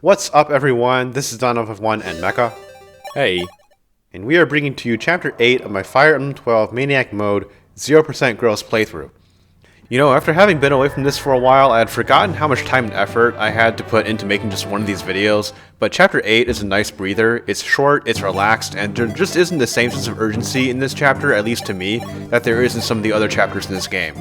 What's up, everyone? This is Don of F1 and Mekkah, Hey. and we are bringing to you Chapter 8 of my Fire Emblem 12 Maniac Mode 0% Gross playthrough. You know, after having been away from this for a while, I had forgotten how much time and effort I had to put into making just one of these videos, but Chapter 8 is a nice breather. It's short, it's relaxed, and there just isn't the same sense of urgency in this chapter, at least to me, that there is in some of the other chapters in this game.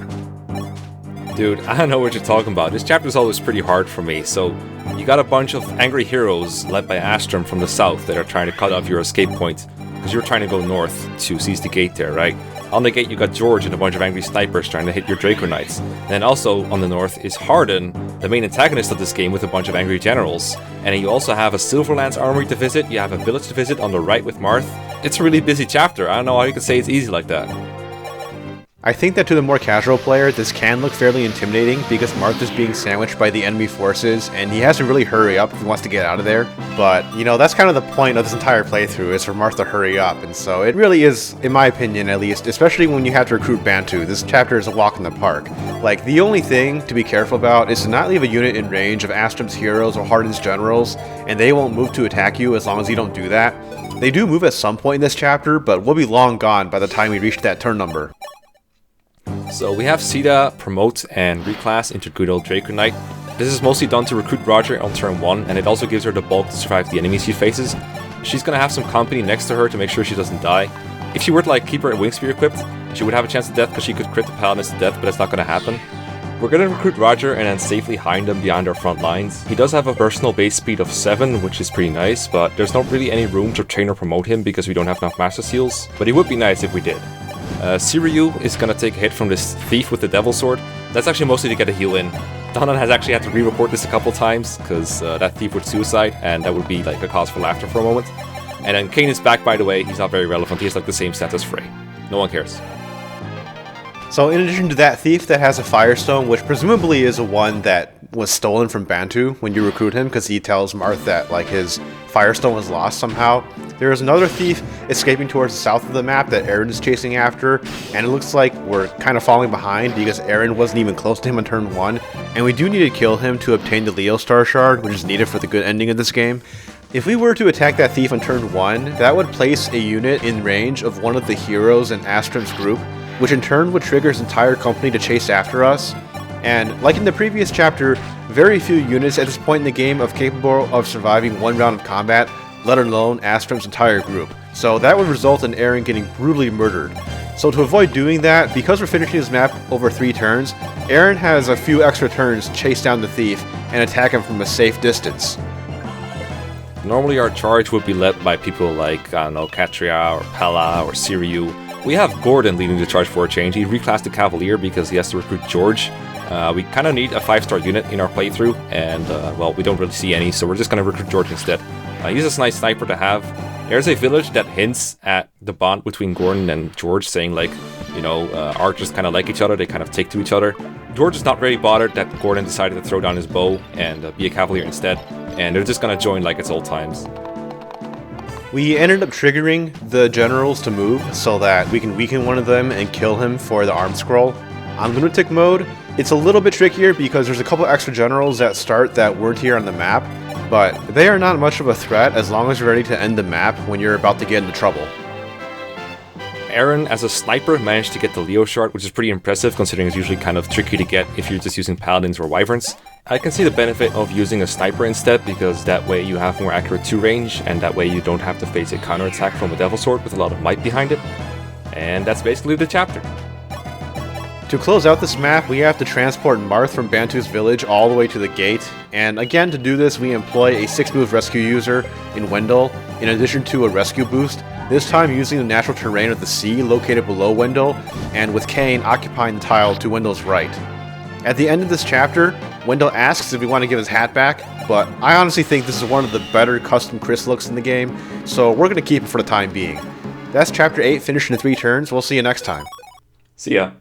Dude, I don't know what you're talking about. This chapter's always pretty hard for me, so you got a bunch of angry heroes led by Astrum from the south that are trying to cut off your escape point, because you're trying to go north to seize the gate there, right? On the gate you got George and a bunch of angry snipers trying to hit your Draco Knights. And then also on the north is Hardin, the main antagonist of this game, with a bunch of angry generals. And then you also have a Silverlands armory to visit, you have a village to visit on the right with Marth. It's a really busy chapter. I don't know how you can say it's easy like that. I think that to the more casual player, this can look fairly intimidating because Marth is being sandwiched by the enemy forces, and he has to really hurry up if he wants to get out of there. But, you know, that's kind of the point of this entire playthrough, is for Marth to hurry up, and so it really is, in my opinion at least, especially when you have to recruit Bantu, this chapter is a walk in the park. Like, the only thing to be careful about is to not leave a unit in range of Astrum's heroes or Hardin's generals, and they won't move to attack you as long as you don't do that. They do move at some point in this chapter, but we'll be long gone by the time we reach that turn number. So we have Sita promote and reclass into good old Draco Knight. This is mostly done to recruit Roger on turn 1, and it also gives her the bulk to survive the enemies she faces. She's gonna have some company next to her to make sure she doesn't die. If she were to keep her Wing Spear equipped, she would have a chance to death because she could crit the Paladins to death, but that's not gonna happen. We're gonna recruit Roger and then safely hide him behind our front lines. He does have a personal base speed of 7, which is pretty nice, but there's not really any room to train or promote him because we don't have enough Master Seals, but it would be nice if we did. Siryu is gonna take a hit from this thief with the Devil Sword. That's actually mostly to get a heal in. Donan has actually had to re-record this a couple times, because that thief would suicide, and that would be like a cause for laughter for a moment. And then Kane is back, by the way. He's not very relevant. He has like the same stats as Frey. No one cares. So in addition to that thief that has a Firestone, which presumably is a one that was stolen from Bantu when you recruit him, because he tells Marth that like his Firestone was lost somehow, there is another thief escaping towards the south of the map that Aaron is chasing after, and it looks like we're kind of falling behind because Aaron wasn't even close to him on turn 1, and we do need to kill him to obtain the Leo Star Shard, which is needed for the good ending of this game. If we were to attack that thief on turn 1, that would place a unit in range of one of the heroes in Astrum's group, which in turn would trigger his entire company to chase after us. And like in the previous chapter, very few units at this point in the game are capable of surviving one round of combat, let alone Astrum's entire group. So that would result in Aaron getting brutally murdered. So to avoid doing that, because we're finishing this map over 3 turns, Aaron has a few extra turns to chase down the thief and attack him from a safe distance. Normally our charge would be led by people like, I don't know, Catria or Palla or Siryu. We have Gordon leading the charge for a change. He reclassed the Cavalier because he has to recruit George. We kind of need a 5-star unit in our playthrough, and well, we don't really see any, so we're just going to recruit George instead. He's a nice sniper to have. There's a village that hints at the bond between Gordon and George, saying like, you know, archers kind of like each other, they kind of take to each other. George is not really bothered that Gordon decided to throw down his bow and be a Cavalier instead, and they're just going to join like it's old times. We ended up triggering the generals to move so that we can weaken one of them and kill him for the arm scroll. On Lunatic mode, it's a little bit trickier because there's a couple extra generals that start that weren't here on the map, but they are not much of a threat as long as you're ready to end the map when you're about to get into trouble. Aaron, as a sniper, managed to get the Leo Shard, which is pretty impressive considering it's usually kind of tricky to get if you're just using Paladins or Wyverns. I can see the benefit of using a sniper instead, because that way you have more accurate 2 range, and that way you don't have to face a counterattack from a Devil Sword with a lot of might behind it. And that's basically the chapter. To close out this map, we have to transport Marth from Bantu's village all the way to the gate, and again to do this we employ a 6-move rescue user in Wendell, in addition to a rescue boost, this time using the natural terrain of the sea located below Wendell, and with Kane occupying the tile to Wendell's right. At the end of this chapter, Wendell asks if we want to give his hat back, but I honestly think this is one of the better custom Chris looks in the game, so we're going to keep it for the time being. That's Chapter 8 finished in 3 turns. We'll see you next time. See ya.